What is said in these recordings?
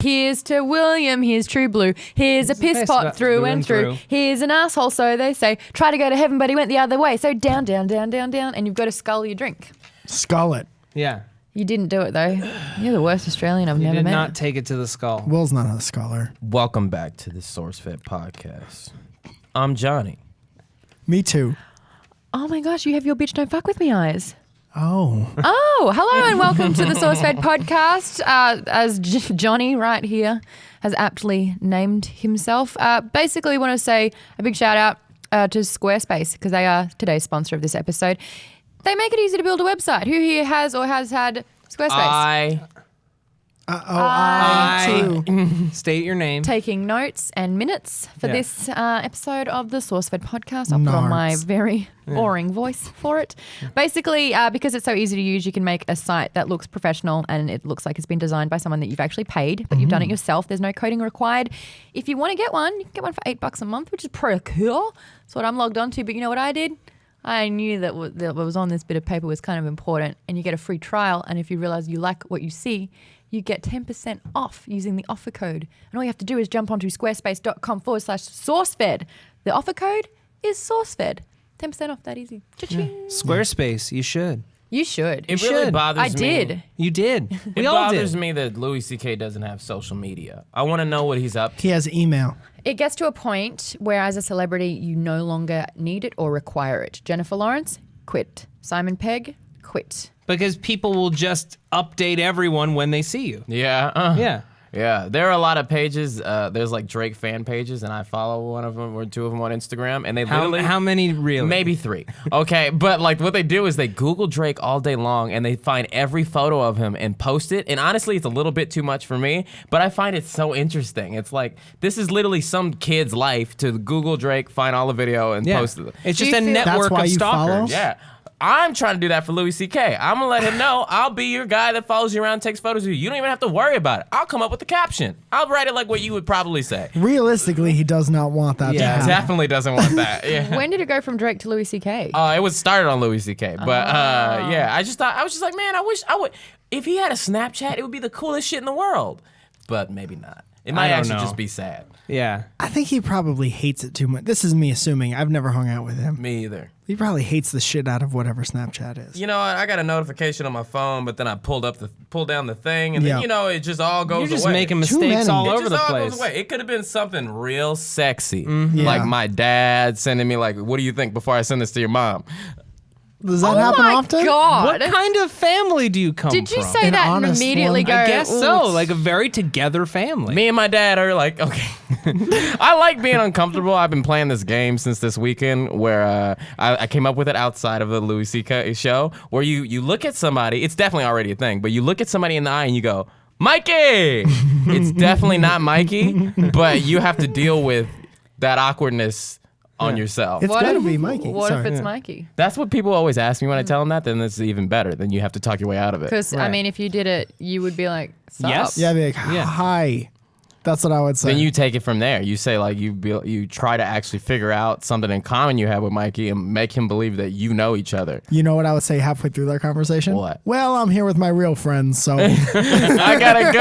Here's to William, here's True Blue. Here's a piss pot through and through. Here's an asshole, so they say. Try to go to heaven, but he went the other way. So down, down, down, down, down. And you've got to scull your drink. Skull it. Yeah. You didn't do it, though. You're the worst Australian I've never met. You did not take it to the skull. Will's not a scholar. Welcome back to the SourceFed Podcast. I'm Johnny. Me too. Oh my gosh, you have your bitch don't fuck with me eyes. Oh, hello and welcome to the SourceFed Podcast. As Johnny right here has aptly named himself. Basically, want to say a big shout out to Squarespace because they are today's sponsor of this episode. They make it easy to build a website. Who here has or has had Squarespace? I too. State your name. Taking notes and minutes for this episode of the SourceFed Podcast. I'll put on my very boring voice for it. Basically, because it's so easy to use, you can make a site that looks professional and it looks like it's been designed by someone that you've actually paid, but you've done it yourself. There's no coding required. If you want to get one, you can get one for $8 a month, which is pretty cool. That's what I'm logged onto. But you know what I did? I knew that what was on this bit of paper was kind of important, and you get a free trial. And if you realize you like what you see, you get 10% off using the offer code. And all you have to do is jump onto squarespace.com/SourceFed. The offer code is SourceFed. 10% off, that easy. Cha-ching. Squarespace, you should. You should. It really bothers me. I did. You did. It bothers me that Louis C.K. doesn't have social media. I want to know what he's up to. He has email. It gets to a point where as a celebrity, you no longer need it or require it. Jennifer Lawrence, quit. Simon Pegg, quit. Because people will just update everyone when they see you. Yeah. Yeah. Yeah, there are a lot of pages. There's like Drake fan pages, and I follow one of them or two of them on Instagram. And they literally how many really? Maybe 3. Okay, but like what they do is they Google Drake all day long, and they find every photo of him and post it. And honestly, it's a little bit too much for me, but I find it so interesting. It's like this is literally some kid's life to Google Drake, find all the video, and post it. It's just a network of stalkers. Yeah. I'm trying to do that for Louis C.K. I'm going to let him know I'll be your guy that follows you around and takes photos of you. You don't even have to worry about it. I'll come up with the caption. I'll write it like what you would probably say. Realistically, he does not want that to happen. Definitely doesn't want that. Yeah. When did it go from Drake to Louis C.K.? It was started on Louis C.K. But I was just like, man, I wish I would. If he had a Snapchat, it would be the coolest shit in the world. But maybe not. It might actually just be sad. Yeah. I think he probably hates it too much. This is me assuming. I've never hung out with him. Me either. He probably hates the shit out of whatever Snapchat is. You know what? I got a notification on my phone, but then I pulled down the thing, and then, it just all goes away. You're just making mistakes all over the place. Goes away. It could have been something real sexy, like my dad sending me like, "What do you think?" before I send this to your mom. Does that happen often? Oh my God. What kind of family do you come from? Did you say that and immediately go, I guess ooh, so. Like a very together family. Me and my dad are like, okay. I like being uncomfortable. I've been playing this game since this weekend where I came up with it outside of the Louis C.K. show where you look at somebody. It's definitely already a thing, but you look at somebody in the eye and you go, Mikey! It's definitely not Mikey, but you have to deal with that awkwardness on yourself. It's going to be Mikey. What if it's Mikey? That's what people always ask me when I tell them that, then it's even better. Then you have to talk your way out of it. Because, I mean, if you did it, you would be like, sup? Yes. Yeah, I'd be like, hi. That's what I would say. Then you take it from there. You say, like, you try to actually figure out something in common you have with Mikey and make him believe that you know each other. You know what I would say halfway through their conversation? What? Well, I'm here with my real friends, so. I gotta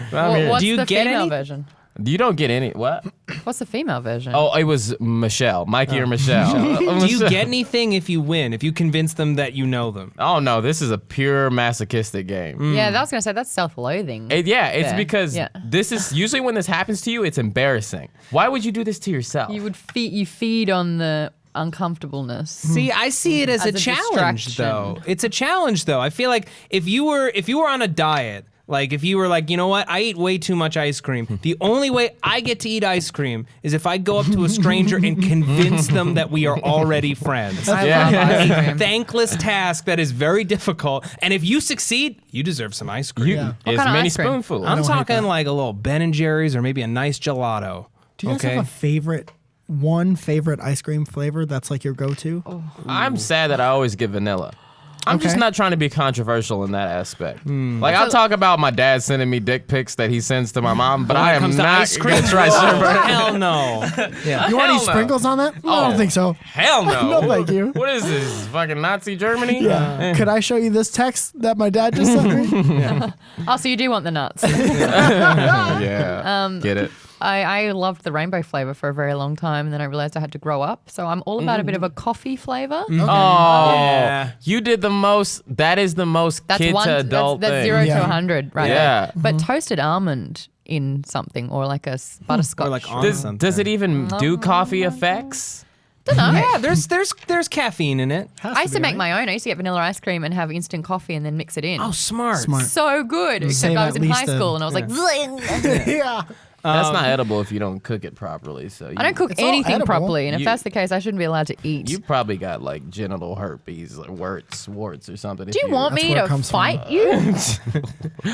go. What's Do you the get female any? version? You don't get any. What? What's the female version? Oh, it was Michelle. Mikey or Michelle. Do you get anything if you win? If you convince them that you know them? Oh, no. This is a pure masochistic game. Yeah, I was going to say that's self-loathing. It's because this is usually when this happens to you, it's embarrassing. Why would you do this to yourself? You feed on the uncomfortableness. See, I see it as a challenge, distraction. though. It's a challenge, though. I feel like if you were on a diet, like if you were like, you know what, I eat way too much ice cream. The only way I get to eat ice cream is if I go up to a stranger and convince them that we are already friends. I love ice A cream. thankless task that is very difficult. And if you succeed, you deserve some ice cream. What It's kind of many ice cream? spoonfuls. I'm talking like a little Ben & Jerry's or maybe a nice gelato. Do you guys have a favorite ice cream flavor that's like your go-to? I'm sad that I always get vanilla. I'm just not trying to be controversial in that aspect. Like, I'll talk about my dad sending me dick pics that he sends to my mom, but I am not going to try sherbet. Hell no. Yeah. You want any sprinkles on that? I don't think so. Hell no. No, thank you. What is this? Fucking Nazi Germany? Yeah. Could I show you this text that my dad just sent me? Oh, so you do want the nuts. Yeah. Get it? I loved the rainbow flavor for a very long time, and then I realized I had to grow up. So I'm all about a bit of a coffee flavor. Oh, Yeah. you did the most. That is the most That's kid to adult that's thing. 0 to Yeah. 100, right? Yeah. But toasted almond in something, or like a butterscotch. Or like on something. Does it even do coffee effects? Don't know. Yeah, there's caffeine in it. I used to make my own. I used to get vanilla ice cream and have instant coffee and then mix it in. Oh, smart. So good. Except Save I was at in least high school and I was like, Yeah. That's not edible if you don't cook it properly. So I don't cook It's all anything edible. properly, and if You- that's the case, I shouldn't be allowed to eat. You probably got like genital herpes or warts or something. Do you want me where it to comes from. fight you?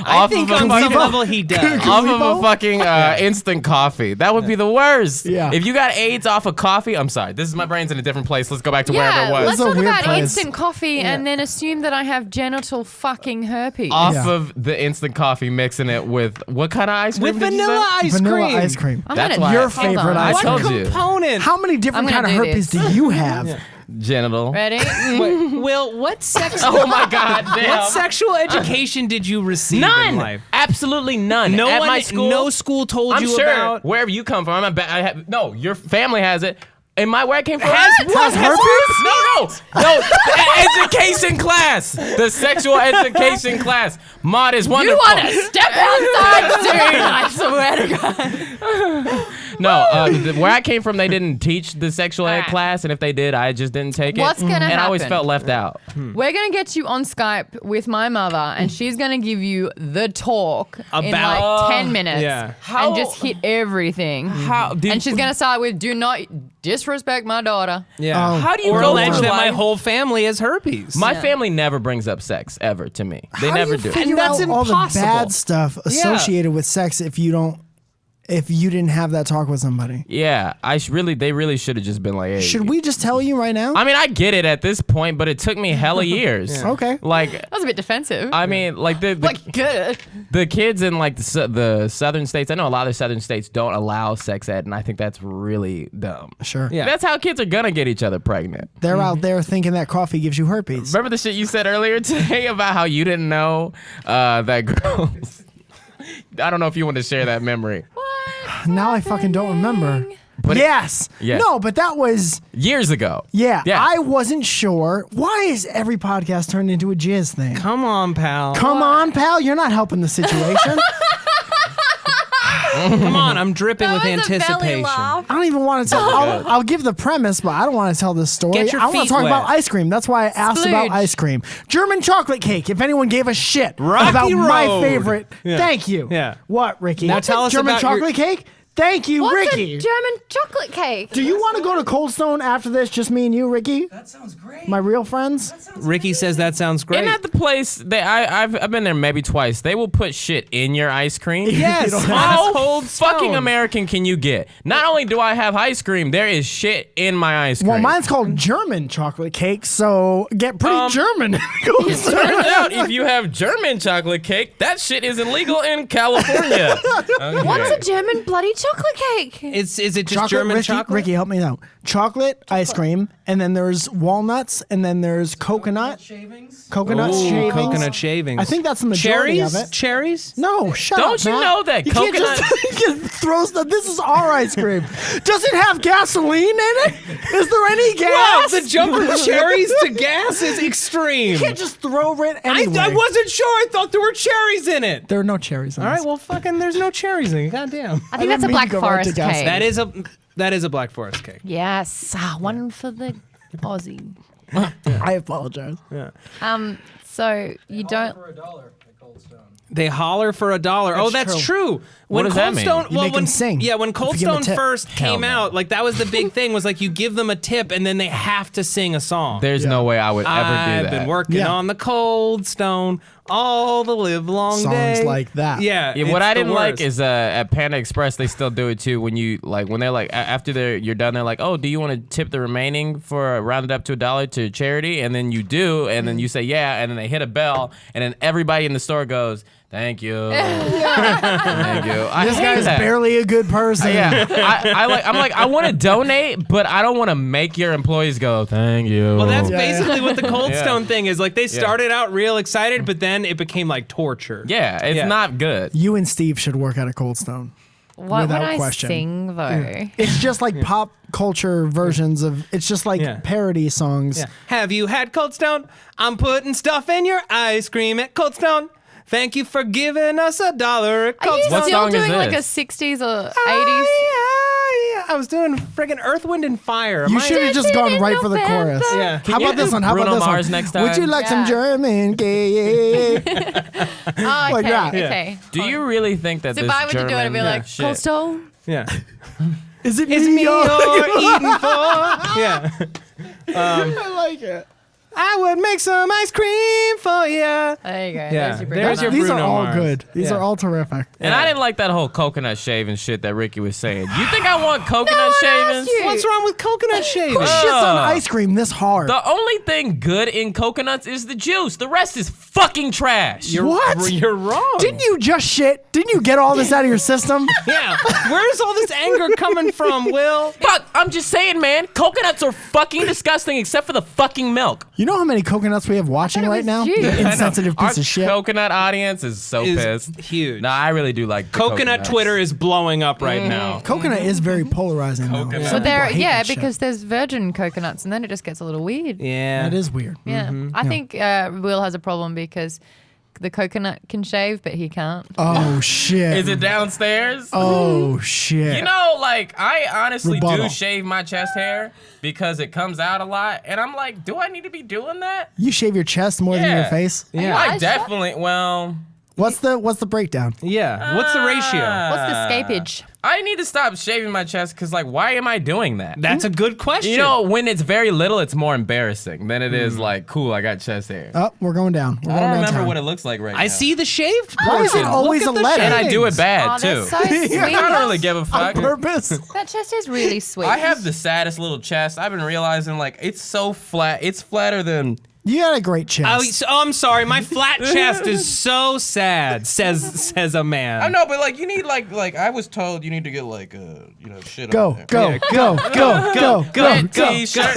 I think on some level he does. off of a fucking instant coffee? That would be the worst. Yeah. If you got AIDS off of coffee, I'm sorry. This is my brain's in a different place. Let's go back to wherever Yeah, it was. let's It's a talk weird about place. instant coffee and then assume that I have genital fucking herpes. Off Yeah. of the instant coffee, mixing it with what kind of ice cream? With did you say? vanilla ice Vanilla cream. ice cream. I'm That's gonna- why- Your hold favorite on. ice What cream. told you. component? How many different I'm kind gonna of do herpes this. do you have? Genital. Ready? Wait, Will, what sex? Oh my God! Damn. What sexual education did you receive in None. life? Absolutely none. No At one, my school, no school told I'm you sure about. wherever you come from. No, your family has it. In where I came from, Has herpes? No. The education class, the sexual education class. Maude is You wonderful. want to step outside soon? I swear to God. No, where I came from, they didn't teach the sexual ed Alright. class, and if they did, I just didn't take it. What's gonna And I always happen? felt left out. We're going to get you on Skype with my mother, and she's going to give you the talk in About- like 10 minutes Yeah. and just hit everything. And she's going to start with, do not disrespect my daughter. Yeah. Oh. How do you Or go allege through that my life? whole family has herpes. My family never brings up sex ever to me. They How never do. You do. figure And that's out all the impossible. bad stuff associated with sex if you didn't have that talk with somebody. Yeah, they really should have just been like, hey. Should we just tell you right now? I mean, I get it at this point, but it took me hella years. Okay. Like, That was a bit defensive. I mean, like good. the kids in like the southern states. I know a lot of southern states don't allow sex ed, and I think that's really dumb. Sure. Yeah. That's how kids are gonna get each other pregnant. They're out there thinking that coffee gives you herpes. Remember the shit you said earlier today about how you didn't know that girls. I don't know if you want to share that memory. Now I fucking don't remember. But yes. Yeah. No, but that was Years ago. yeah. Yeah. I wasn't sure. Why is every podcast turned into a jizz thing? Come on, pal. Come on, pal. You're not helping the situation. Come on, I'm dripping That with was a belly anticipation. laugh. I don't even want to tell. I'll give the premise, but I don't want to tell this story. Get your I want feet to talk wet. about ice cream. That's why I asked about Splooge. ice cream. German chocolate cake. If anyone gave a shit Rocky about my Road. favorite, Yeah. thank you. Yeah. What, Ricky? Now tell us German about your- chocolate cake. Thank you, What's Ricky. a German chocolate cake? Do you want to go to Cold Stone after this? Just me and you, Ricky. That sounds great. My real friends. Ricky says that sounds great. Isn't that the place I've been there maybe twice. They will put shit in your ice cream. Yes. How Cold fucking Stone. American can you get? Not only do I have ice cream, there is shit in my ice cream. Well, mine's called German chocolate cake, so get pretty German. Cold Stone. Turns out if you have German chocolate cake, that shit isn't legal in California. Okay. What's a German bloody chocolate cake? Is it just Chocolate, German Ricky, chocolate? Ricky, help me out. Chocolate ice cream, and then there's walnuts, and then there's coconut Shavings. shavings. Coconut shavings. I think that's the majority Cherries? of it. Cherries? No, shut up. Don't you Matt. know that you can't just, you can't throw stuff. This is our ice cream. Does it have gasoline in it? Is there any Wow, gas? the jump from cherries to gas is extreme. You can't just throw it anyway. I wasn't sure. I thought there were cherries in it. There are no cherries in All right, this. well, fucking, there's no cherries in it. Goddamn. I think that's a didn't mean Black to go right to Forest gas. cake. That is a Black Forest cake. Yes. One for the Aussie. I apologize. So you don't. For $1 at Cold Stone. They holler for $1. Oh, that's true. When does Cold that mean? Stone, You make them sing Yeah, when Cold if you give them Stone a tip. first came out, like that was the big thing. Was like you give them a tip and then they have to sing a song. There's no way I would ever do I've that. been working Yeah. on the Cold Stone all the live long day. Songs like that. Yeah. Yeah, what it's I the didn't like worst. is when Panda Express, they still do it too. When you when they're like after you're done, they're like, oh, do you want to tip the remaining for rounded up to $1 to charity? And then you do, and then you say yeah, and then they hit a bell, and then everybody in the store goes, thank you, thank you. This guy's barely a good person. Yeah, I'm like, I want to donate, but I don't want to make your employees go, thank you. Well, that's Yeah, basically what the Cold Yeah. Stone thing is. Like, they started out real excited, but then it became like torture. yeah, it's Yeah. not good. You and Steve should work at a Cold Stone. What Without would I question. sing though? It's just like pop culture versions of. It's just like Yeah. parody songs. Yeah. Have you had Cold Stone? I'm putting stuff in your ice cream at Cold Stone. Thank you for giving us $1 at Are Cold you Stone. What still song is doing like a this? 60s or 80s? Yeah, I was doing friggin' Earth, Wind, and Fire. You Am I- should have just gone right for the chorus. Yeah. How you about this do one? How Bruno about this Mars one? next Would you time? like some Yeah. German cake? Oh, okay, Like that. okay. Do you really think that So if this I were to do it, I'd be German like, shit- Cold Stone? Yeah. Is it It's me Yo? you're eating for. Yeah. I like it. I would make some ice cream for you. There you go. Yeah, There's your there's Bruno your Mars. These are Bruno all Mars. good. These Yeah. are all terrific. And I didn't like that whole coconut shaving shit that Ricky was saying. You think I want coconut shavings? you. What's wrong with coconut shaving? Who shits on ice cream this hard? The only thing good in coconuts is the juice. The rest is fucking trash. What? You're wrong. Didn't you just shit? Didn't you get all this out of your system? Yeah. Where's all this anger coming from, Will? Fuck, I'm just saying, man. Coconuts are fucking disgusting except for the fucking milk. You know how many coconuts we have watching it right was now? you. You I know. insensitive Our piece of shit. coconut audience is so Is pissed. huge. No, I really do like the Coconut coconuts. Twitter is blowing up right now. Coconut is very polarizing, though. Coconut. Some But there, people hate yeah, that shit. because there's virgin coconuts, and then it just gets a little weird. Yeah. that is weird. Yeah, I think Will has a problem because the coconut can shave, but he can't. Oh shit. Is it downstairs? Oh shit. You know, like, I honestly Rebuttal. do shave my chest hair because it comes out a lot. And I'm like, do I need to be doing that? You shave your chest more than your Yeah. face? Yeah. I I definitely, well, What's the breakdown? Yeah. What's the ratio? What's the scapage? I need to stop shaving my chest because, like, why am I doing that? That's a good question. You know, when it's very little, it's more embarrassing than it is like, cool, I got chest hair. Oh, we're going down. We're I going don't remember downtown. what it looks like right now. I see the shaved Why is it portion. always Look a at the letter? And I do it shavings. bad, Oh, too. that's so sweet. I don't really give a On fuck. purpose. That chest is really sweet. I have the saddest little chest. I've been realizing, like, it's so flat. It's flatter than... You got a great chest. I'm sorry. My flat chest is so sad. Says a man. I know, but, like, you need, like I was told you need to get, like, shit Go, on there. go, Yeah, go, go, go, go, go. T-shirt.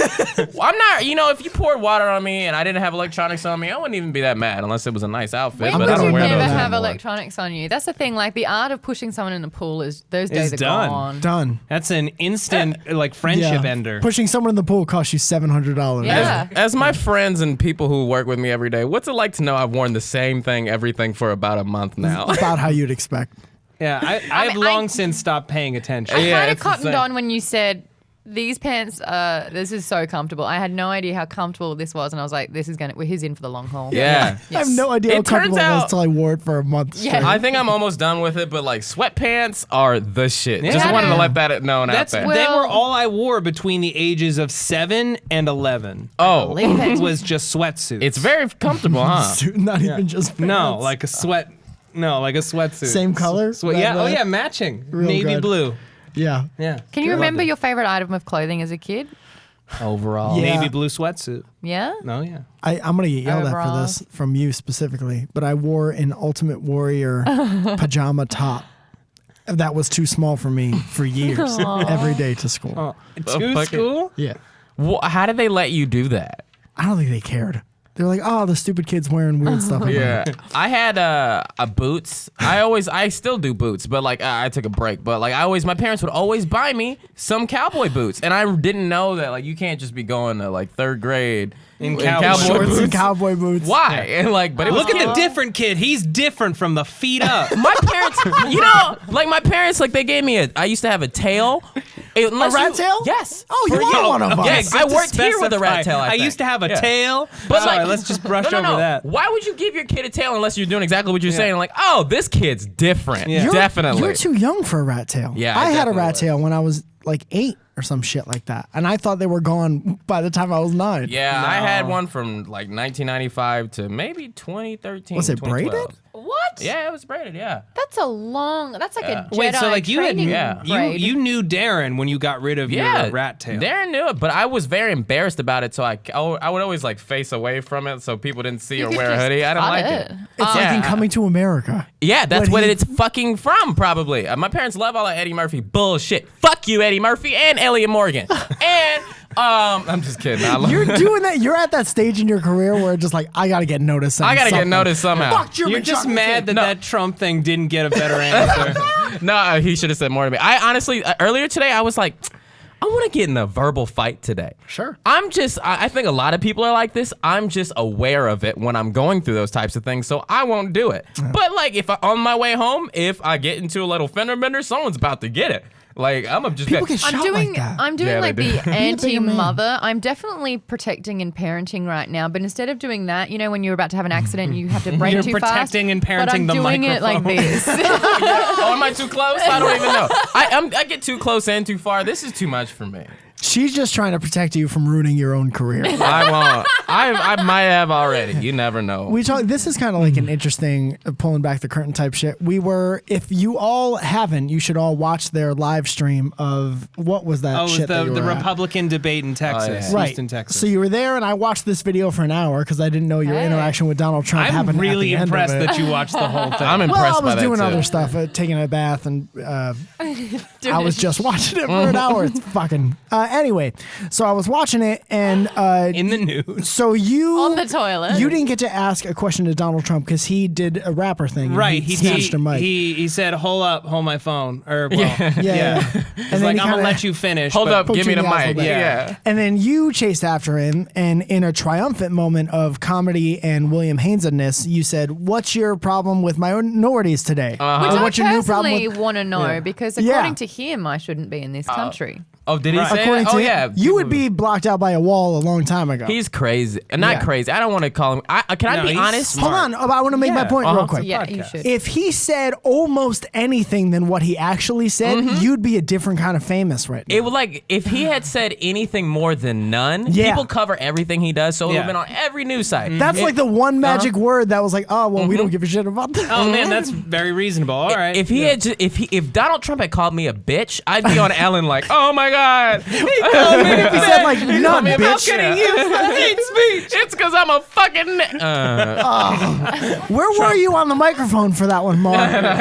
Well, I'm not, if you poured water on me and I didn't have electronics on me, I wouldn't even be that mad unless it was a nice outfit. When but did I don't you wear never those have anymore. electronics on you? That's the thing. Like the art of pushing someone in the pool those days are done. gone. Done. That's an instant like friendship Yeah. ender. Pushing someone in the pool costs you $700. Yeah. As my friends and people who work with me every day, what's it like to know I've worn the same everything for about a month now? About how you'd expect. Yeah, I've mean, long since stopped paying attention. I Yeah, kind of it's cottoned insane. on when you said these pants. This is so comfortable. I had no idea how comfortable this was, and I was like, "This is he's in for the long haul." Yeah. I have no idea how It turns comfortable it was out- until I wore it for a month Yeah. straight. I think I'm almost done with it, but like sweatpants are the shit. Yeah. Just wanted to Yeah. let that known out there. They Well- were all I wore between the ages of 7 and 11. Oh, Believe it. It was just sweatsuits. it's very comfortable, huh? Suit, not even just pants. no, like a sweatsuit. Same color? Sweat, yeah. Oh yeah, matching. Real Navy good. blue. Yeah. Yeah. Can you remember your favorite item of clothing as a kid? Overall. Yeah. Navy blue sweatsuit. Yeah. Oh yeah. I'm going to get yelled at for Overalls. this from you specifically, but I wore an Ultimate Warrior pajama top. That was too small for me for years. Every day to school. Oh, Oh, to fuck it. school? Yeah. How did they let you do that? I don't think they cared. They're like, oh, the stupid kid's wearing weird stuff. I'm like, I had a boots. I still do boots, but like I took a break. But like my parents would always buy me some cowboy boots, and I didn't know that like you can't just be going to like third grade In cowboy shorts boots. and cowboy boots. Why? And like, but it was Look at cute. the different kid. He's different from the feet up. My parents, my parents, like they gave me I used to have a tail. A rat tail? Yes. Oh, you are one of them. Yes, good I to worked here with a rat specify. tail. I think. used to have a Yeah. tail. But Sorry, like, let's just brush no, over that. Why would you give your kid a tail unless you're doing exactly what you're saying? Like, oh, this kid's different. Yeah. You're- Definitely. You're too young for a rat tail. Yeah, I had a definitely rat was. tail when I was like 8. or some shit like that. And I thought they were gone by the time I was 9. Yeah, I had one from like 1995 to maybe 2013. Was it 2012. braided? What? Yeah, it was braided. Yeah. That's like a Jedi Wait, so like you had training braid. you knew Darren when you got rid of your rat tail. Darren knew it, but I was very embarrassed about it, so I would always like face away from it so people didn't see or could wear a just hoodie. I didn't cut like it. it. It's like in Coming to America. Yeah, that's When what he- it's fucking from, probably. My parents love all that Eddie Murphy bullshit. Fuck you, Eddie Murphy and Elliot Morgan. And I'm just kidding. I love You're doing that. You're at that stage in your career where it's just like, I got to get noticed. I gotta get noticed somehow. Fuck German You're just chocolate mad cake. that Trump thing didn't get a better answer. No, he should have said more to me. I honestly, earlier today, I was like, I want to get in a verbal fight today. Sure. I think a lot of people are like this. I'm just aware of it when I'm going through those types of things, so I won't do it. But like, on my way home, if I get into a little fender bender, someone's about to get it. Like, I'm just People get shot I'm doing like that. I'm doing Yeah, like they do. the anti-mother. I'm definitely protecting and parenting right now, but instead of doing that, you know, when you're about to have an accident, you have to brake You're too fast. protecting and But I'm parenting the doing it like microphone. this. Oh, am I too close? I don't even know. I get too close and too far. This is too much for me. She's just trying to protect you from ruining your own career. I won't. I might have already. You never know. This is kind of like an interesting pulling back the curtain type shit. If you all haven't, you should all watch their live stream of what was that Oh, it was shit that you the were at? Republican debate in Texas, yeah. Houston, Texas. So you were there, and I watched this video for an hour because I didn't know your Hey. interaction with Donald Trump I'm happened. really at the impressed end of it. that you watched the whole thing. I'm Well, impressed I by was that doing too. other stuff, taking a bath, and I was just watching it for an hour. It's fucking. Anyway, so I was watching it, and in the news. so you On the toilet. You didn't get to ask a question to Donald Trump because he did a rapper thing. and Right, he snatched a mic. he said, "Hold up, hold my phone," or well, yeah. He's And like, he "I'm gonna kinda let you finish." Hold but up, poked give me you the in the ass a mic. little bit. Yeah. And then you chased after him, and in a triumphant moment of comedy and William Haynes-ness, you said, "What's your problem with minorities today? Which Or I what's your new problem personally with?" want to know Yeah. because Yeah. according to him, I shouldn't be in this country. Oh, did he Right. say According it? to Oh, him, yeah. you would be blocked out by a wall a long time ago. He's crazy. Not Yeah. crazy. I don't want to call him. Can I No, be he's honest? smart. Hold on, I want to make my Yeah. point real quick. Yeah, you podcast. should. If he said almost anything than what he actually said, you'd be a different kind of famous right now. It would like if he had said anything more than none. Yeah. People cover everything he does, so it would have Yeah. been on every news site. That's like the one magic word that was like, oh well, we don't give a shit about that. Oh man, that's very reasonable. All right. If he had, if Donald Trump had called me a bitch, I'd be on Ellen like, oh my god, He said like none, How bitch. could he use hate speech? It's because I'm a fucking. Where were you on the microphone for that one, Maude?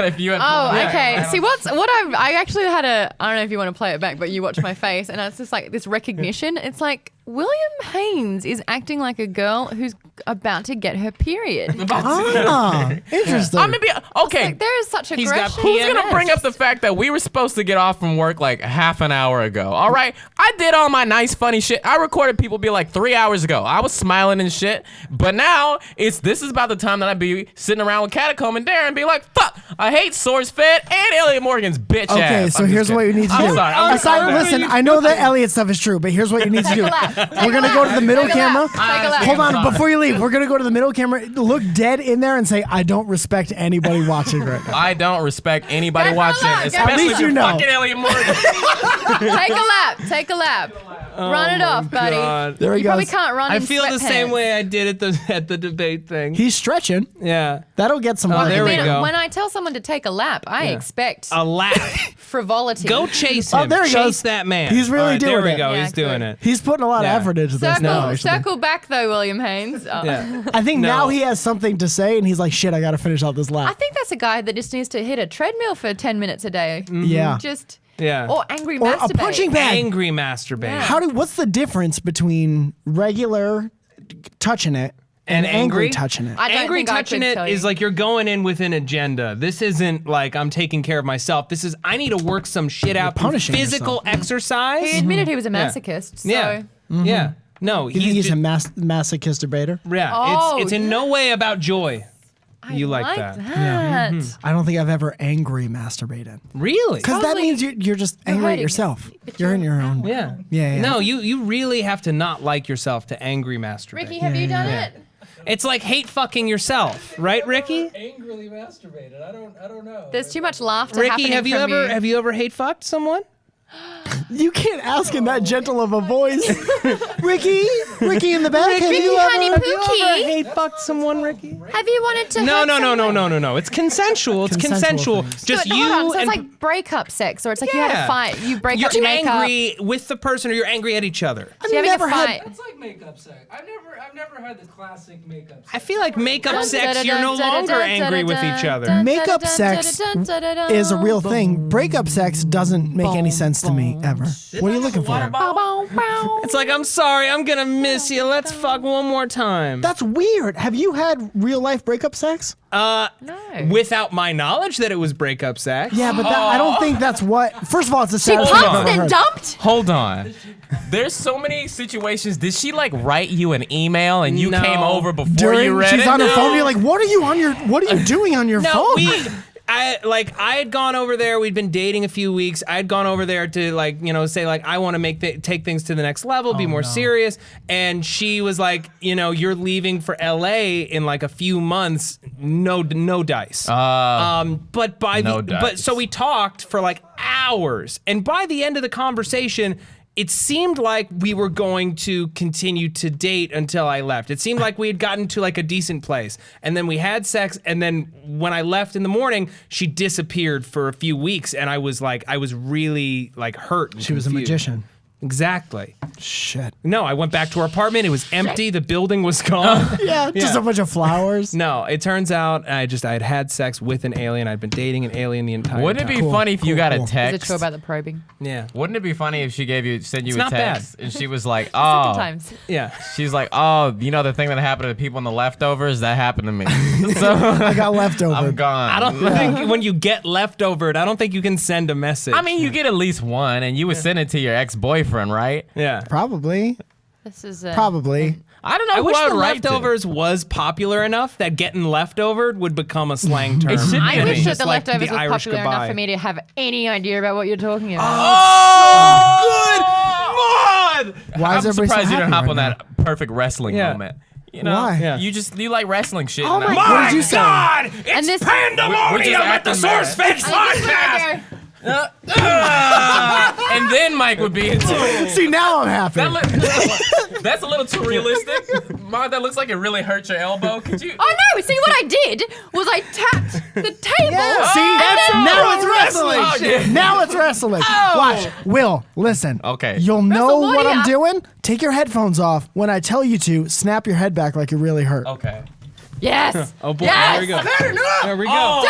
If you had Oh, okay. See, I actually had I don't know if you want to play it back, but you watch my face, and it's just like this recognition. It's like William Haynes is acting like a girl who's about to get her period. Ah, interesting. I'm gonna be okay. Like, there is such He's got aggression. Who's gonna PMS. bring up the fact that we were supposed to get off from work like half an hour ago? All right, I did all my nice, funny shit. I recorded people be like 3 hours ago. I was smiling and shit. But now this is about the time that I'd be sitting around with Catacomb and Darren and be like, fuck, I hate SourceFed and Elliot Morgan's bitch ass. Okay, so I'm just here's what you kidding. need to I'm do. sorry. I'm Aside, listen, I know that Elliot stuff is true, but here's what you need to do. Take a lap. We're gonna go to the middle Take a lap. camera. Take a lap. Hold on, before you leave, we're gonna go to the middle camera. Look dead in there and say, "I don't respect anybody watching right now." I don't respect anybody Go for a watching, lap, go for a especially lap. if you're You know. fucking Elliot Morgan. Take a lap. Take a lap. Run it off, buddy. God. There he You probably goes. can't run I in feel the same sweatpants. way I did at the debate thing. He's stretching. Yeah, That'll get some. Oh, work. there we I mean, go. when I tell someone to take a lap, I expect a lap. frivolity. Go chase him. Oh, there he chase goes. that man. He's really All right, doing there we it. go. Yeah, He's doing good. it. He's putting a lot of Yeah. effort into this now. Actually. Circle back though, William Haynes. Oh. Yeah. I think No. now he has something to say, and he's like, "Shit, I got to finish out this I lap." think that's a guy that just needs to hit a treadmill for 10 minutes a day. Yeah. Just Yeah. or angry Or a masturbate. punching bag. Angry masturbate. Yeah. What's the difference between regular touching it and angry touching it? I don't Angry think I touching could it tell you. is like you're going in with an agenda. This isn't like I'm taking care of myself. This is I need to work some shit out. through punishing physical exercise. He admitted he was a masochist. So. Yeah. Yeah. No, You think he's just, a masochist debater? yeah. Oh, it's in no way about joy. I You like that. I don't think I've ever angry masturbated. Really? Because that Probably- means you're just angry at hurting yourself. it. You're in your own. Yeah. Yeah. No, you really have to not like yourself to angry masturbate. Ricky, have you done it? It's like hate fucking yourself, right, Ricky? Angrily masturbated. I don't know. There's too much laughter Ricky, happening have you from ever hate fucked someone? You can't ask in that gentle of a voice. Ricky in the back. Have you honey ever? Pookie. Hey, fucked someone, Ricky? Have you wanted to? No. It's consensual. It's consensual. Just Hold you on. So and it's like breakup sex, or it's like you had a fight. You break you're up, you make up. angry with the person, or you're angry at each other. So you're having a fight. It's like makeup sex. I've never had the classic makeup sex. I feel like makeup sex, you're no longer angry with each other. Makeup sex is a real thing. Breakup sex doesn't make any sense to me ever. What are you looking for? It's like, I'm sorry, I'm gonna miss you. Let's fuck one more time. That's weird. Have you had real life breakup sex? No. Without my knowledge that it was breakup sex. Yeah, but I don't think that's what. First of all, it's a She saddest pumped thing I've ever and heard. dumped. Hold on. There's so many situations. Did she like write you an email and you No. came over before you read she's it? on her phone. You're like, what are you doing on your No, phone? I had gone over there. We'd been dating a few weeks. I had gone over there to say I want to take things to the next level, be more serious. And she was like, you're leaving for LA in like a few months. No dice. But so we talked for like hours, and by the end of the conversation, it seemed like we were going to continue to date until I left. It seemed like we had gotten to like a decent place. And then we had sex, and then when I left in the morning, she disappeared for a few weeks, and I was really like hurt. She was a magician. Exactly. Shit. No, I went back to her apartment. It was empty. The building was gone. Yeah, just a bunch of flowers. No, it turns out I had sex with an alien. I'd been dating an alien the entire Wouldn't it time. be funny if you got a Is it text? true about the probing? Yeah. Wouldn't it be funny if she sent you It's a not text and she was like, Sometimes. Yeah. she's like, the thing that happened to the people in the leftovers, that happened to me. So I got leftover. I'm gone. I don't think when you get leftovered, I don't think you can send a message. I mean, you get at least one, and you would send it to your ex-boyfriend, right? Yeah. Probably. This is Probably. I don't know I who wish I the would write to. leftovers was popular enough that getting leftovered would become a slang term. It should be. I wish that Just the like leftovers the were Irish popular enough goodbye. for me to have any idea about what you're talking about. Oh, good! Why is I'm everybody so surprised you happy didn't hop right on now? that perfect wrestling Yeah. moment. You know, Why? Yeah. you like wrestling shit. Oh and my I'm- What did you say? God! It's And this- pandemonium at the acting mad. SourceFed Podcast! And then Mike would be into it. See, now I'm happy. That's a little too realistic. Maude, that looks like it really hurt your elbow. Could you? Oh no! See, what I did was I tapped the table. See, now it's wrestling. Oh, yeah. Now it's wrestling. Watch, Will, listen. Okay. You'll know what I'm WrestleMania. doing. Take your headphones off. When I tell you to, snap your head back like you're really hurt. Okay. Yes. Oh boy, Yes. there we go. There we go.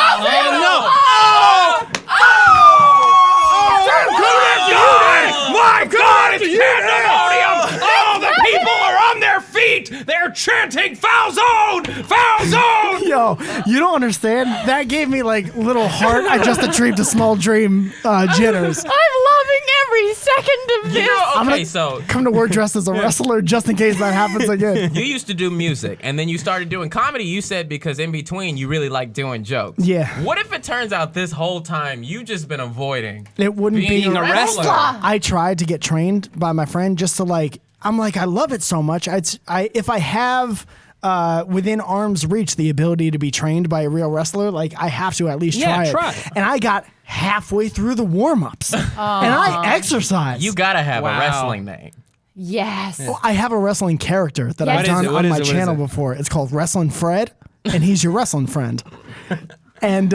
My God, it's pandemonium! All the people are on their feet! They're chanting foul zone! Foul zone! Yo, you don't understand. That gave me like little heart. I just achieved a small dream jitters. I'm loving every second of this. I'm Okay, gonna so come to work dressed as a wrestler just in case that happens again. you used to do music, and then you started doing comedy. You said because in between you really like doing jokes. Yeah. What if it turns out this whole time you just been avoiding It wouldn't being be a wrestler? I tried to get trained by my friend just to I love it so much. If I have within arm's reach the ability to be trained by a real wrestler, I have to at least try it. And I got halfway through the warm-ups, and I exercise. You gotta have Wow. a wrestling name. Yes. Well, I have a wrestling character that I've What is done it? What on is my it? What is channel it? before. It's called Wrestling Fred, and he's your wrestling friend. And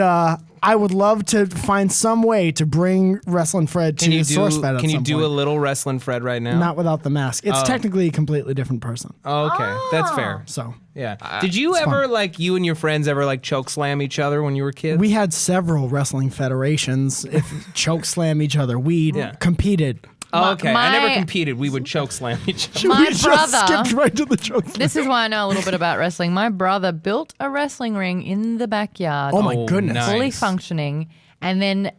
I would love to find some way to bring Wrestling Fred to SourceFed at Can you some do point. a little wrestling Fred right now? Not without the mask. It's technically a completely different person. Oh, okay, that's fair. So Yeah. Did you ever you and your friends ever choke slam each other when you were kids? we had several wrestling federations. If choke slam each other, we competed. Oh, okay. I never My- competed. We would choke slam each other. My we just brother. skipped right to the choke slam. This is why I know a little bit about wrestling. My brother built a wrestling ring in the backyard. Oh my Oh, goodness. nice. Fully functioning. And then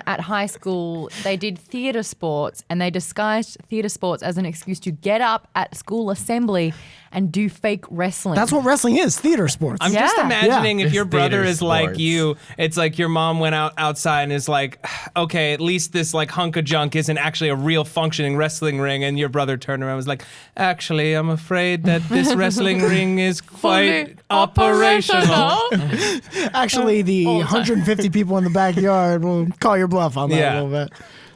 at high school, they did theatre sports, and they disguised theatre sports as an excuse to get up at school assembly and do fake wrestling. That's what wrestling is, theater sports. I'm just Yeah. imagining if It's your brother theater is like sports. you, it's like your mom went outside and is like, okay, at least this hunk of junk isn't actually a real functioning wrestling ring, and your brother turned around and was like, actually, I'm afraid that this wrestling ring is quite Fully operational. Actually, the 150 people in the backyard will call your bluff on that Yeah. a little bit.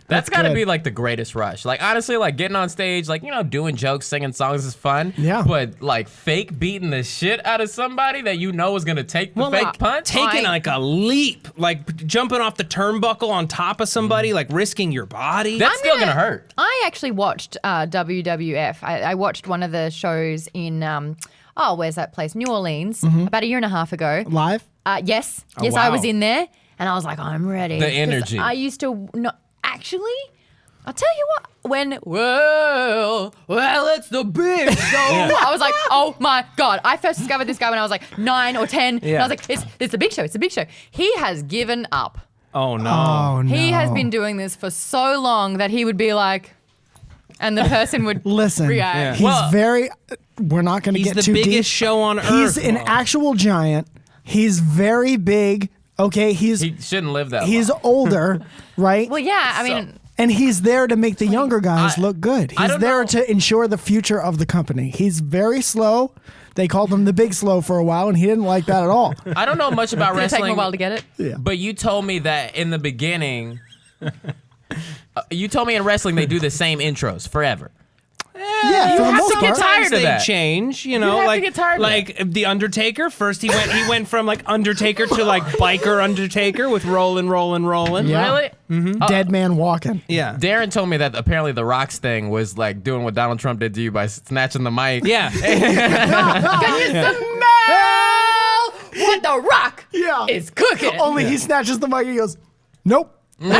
That's got to good. be like the greatest rush. Like honestly, like getting on stage, like doing jokes, singing songs is fun. Yeah. But like fake beating the shit out of somebody that you know is gonna take the fake punch. Taking like a leap, like jumping off the turnbuckle on top of somebody, like risking your body. That's still gonna hurt. I actually watched WWF. I watched one of the shows in, where's that place? New Orleans, about a year and a half ago. Live? Yes, Oh, I wow. was in there, and I was like, I'm ready. The 'Cause energy. I used to not actually. I'll tell you what. When well, it's the big show. I was like, oh my god! I first discovered this guy when I was like 9 or 10. And I was like, it's the big show. It's the big show. He has given up. Oh no. Oh, no. He has been doing this for so long that he would be like, and the person would Listen, react. he's very. We're not going to He's get the too biggest deep. show on earth. He's an actual giant. He's very big. Okay, He shouldn't live that he's long. older, right? Well, yeah. I mean, And he's there to make the younger guys look good. I He's don't there know. to ensure the future of the company. He's very slow. They called him the Big Slow for a while, and he didn't like that at all. I don't know much about did it take him wrestling. a while to get it? Yeah. But you told me that in the beginning, you told me in wrestling they do the same intros forever. Yeah, for the have most to get part. tired of they that. change, have to like get tired of like the Undertaker. First he went from like Undertaker to like biker Undertaker with rolling. Yeah. Really? Dead man walking. Yeah. Darren told me that apparently the Rock's thing was like doing what Donald Trump did to you by snatching the mic. Yeah. Can you smell what the Rock Yeah. is cooking? Only he snatches the mic and he goes, nope. But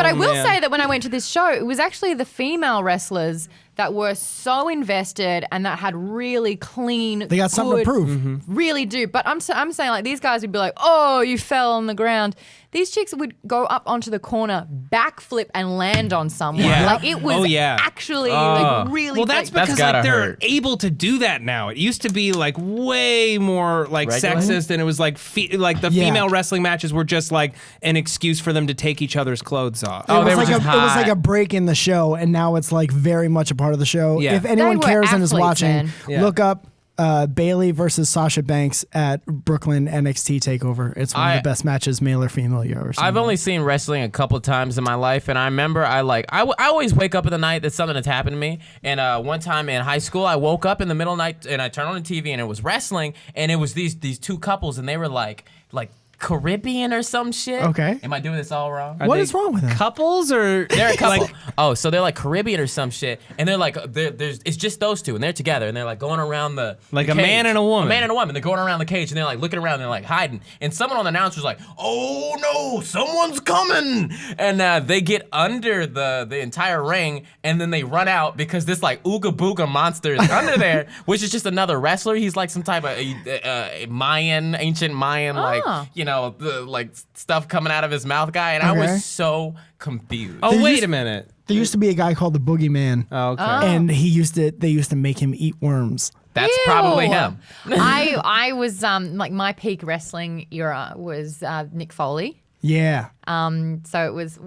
I will man. say that when I went to this show, it was actually the female wrestlers that were so invested and that had really clean. They got something to good- prove. Really do. But I'm saying like these guys would be like, oh, you fell on the ground. These chicks would go up onto the corner, backflip, and land on someone. Yeah. Like it was Oh, yeah. actually like really. Well, that's like, because gotta like they're hurt. able to do that now. It used to be like way more like Regular? sexist, and it was like like the Yeah. female wrestling matches were just like an excuse for them to take each other's clothes off. Oh, It they was, were like just it was hot. like a break in the show, and now it's like very much a part of the show. Yeah. If anyone They were cares and is athletes, watching, man. Yeah. look up Bailey versus Sasha Banks at Brooklyn NXT Takeover. It's one of the best matches, male or female, you ever seen. I've only seen wrestling a couple times in my life, and I remember I always wake up in the night that something that's happened to me. And one time in high school, I woke up in the middle of the night and I turned on the TV and it was wrestling, and it was these two couples, and they were like Caribbean or some shit. Okay. Am I doing this all wrong? Are What they is wrong with them? Couples or They're a couple. Like, So they're like Caribbean or some shit, and they're like, it's just those two, and they're together, and they're like going around the Like the a man cage. and a woman. A man and a woman. They're going around the cage, and they're like looking around, and they're like hiding, and someone on the announcer's like, "Oh no, someone's coming!" And they get under the entire ring, and then they run out because this like ooga booga monster is under there, which is just another wrestler. He's like some type of ancient Mayan, like stuff coming out of his mouth guy, and I Okay. was so confused. oh They wait used- a minute. There used to be a guy called the Boogeyman, Oh, okay. and they used to make him eat worms. That's Ew. probably him. I was like my peak wrestling era was Nick Foley. Yeah. So it was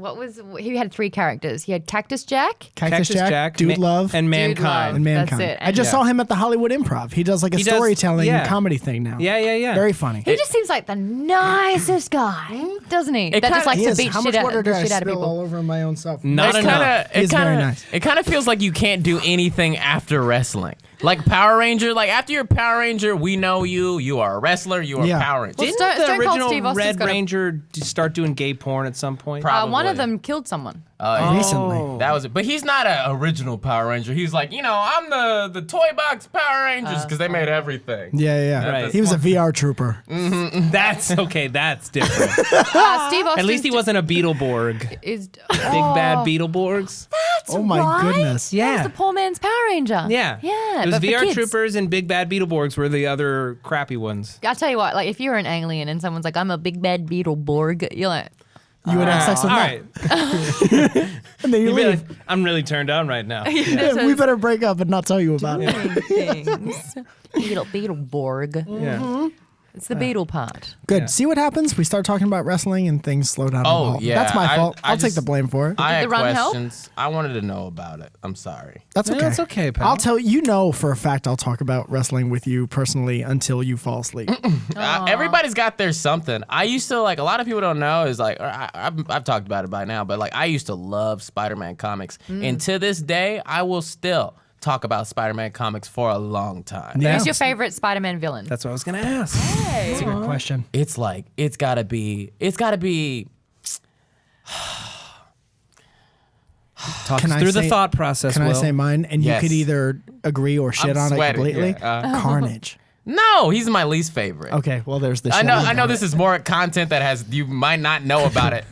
he had 3 characters. He had Cactus Jack. Cactus Jack, Dude Love, and Dude Mankind. Love. and Mankind. That's it. I just Yeah. saw him at the Hollywood Improv. He does like a He does- storytelling yeah. comedy thing now. Yeah. Very funny. He just seems like the nicest guy, doesn't he? That kinda- just likes He to is. beat How shit much out water of did I people. spill all over my own stuff? Not enough. He's very nice. It kind of feels like you can't do anything after wrestling. Like Power Ranger, like after you're Power Ranger, we know you. You are a wrestler. You are Yeah. Power Ranger. Well, Didn't Stone the Cold original Steve Austin's Red got a- Ranger start doing gay porn at some point? Probably. One of them killed someone. Recently. That was it. But he's not an original Power Ranger. He's like, I'm the toy box Power Rangers because they made everything. Yeah. Right. He was a VR trooper. That's okay. That's different. Steve Austin. At least he wasn't a Beetleborg. Is Big bad Beetleborgs. Oh my right. goodness. That Yeah. was the poor man's Power Ranger. Yeah. Yeah. It was but for VR kids. Troopers and Big Bad Beetleborgs were the other crappy ones. I tell you what, like if you're an alien and someone's like, "I'm a big bad Beetleborg," you're like, You would have sex with All that. right. And then you leave. I'm really turned on right now. Yeah, we better break up and not tell you about it. things. Beetleborg. Yeah. It's the beetle part. Good. Yeah. See what happens? We start talking about wrestling and things slow down. Oh, yeah. That's my fault. I'll take just- the blame for it. I Did had the run help? questions. I wanted to know about it. I'm sorry. That's okay. That's okay, pal. I'll tell you for a fact I'll talk about wrestling with you personally until you fall asleep. Everybody's got their something. I used to like, a lot of people don't know is like, I've talked about it by now, but like I used to love Spider-Man comics. And to this day, I will still talk about Spider-Man comics for a long time. Yeah. Who's your favorite Spider-Man villain? That's what I was gonna ask. That's a good question. It's like, it's gotta be. Talk Can us I through the say- thought process. Can I Will. say mine? And Yes. you could either agree or shit I'm on sweating, it completely. yeah. Carnage. No, he's my least favorite. Okay, well, there's the I shit know. on I know. it. This is more content that you might not know about it.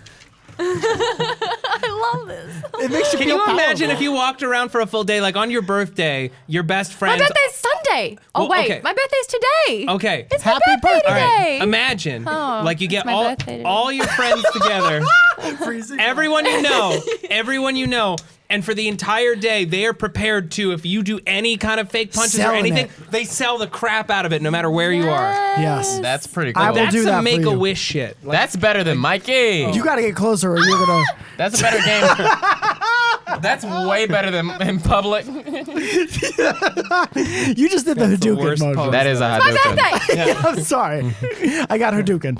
I love this. It makes you Can feel you imagine powerful. if you walked around for a full day, like on your birthday, your best My friend? birthday's Sunday. Oh, Well, wait. okay. My birthday's today. Okay. It's Happy my birthday birthday. All right. today. Imagine, like you get it's my birthday today. all your friends together, Freezing. everyone you know, and for the entire day, they are prepared to, if you do any kind of fake punches or Selling anything, it. they sell the crap out of it, no matter where you are. Yes. That's pretty cool. I will That's do that for some you. Make-A-Wish shit. Like, That's better than Mikey. You got to get closer or you're going to... That's a better game. That's way better than in public. You just did the the Hadouken worst motion. pose. That is a My Hadouken. birthday. I'm sorry. I got Hadouken.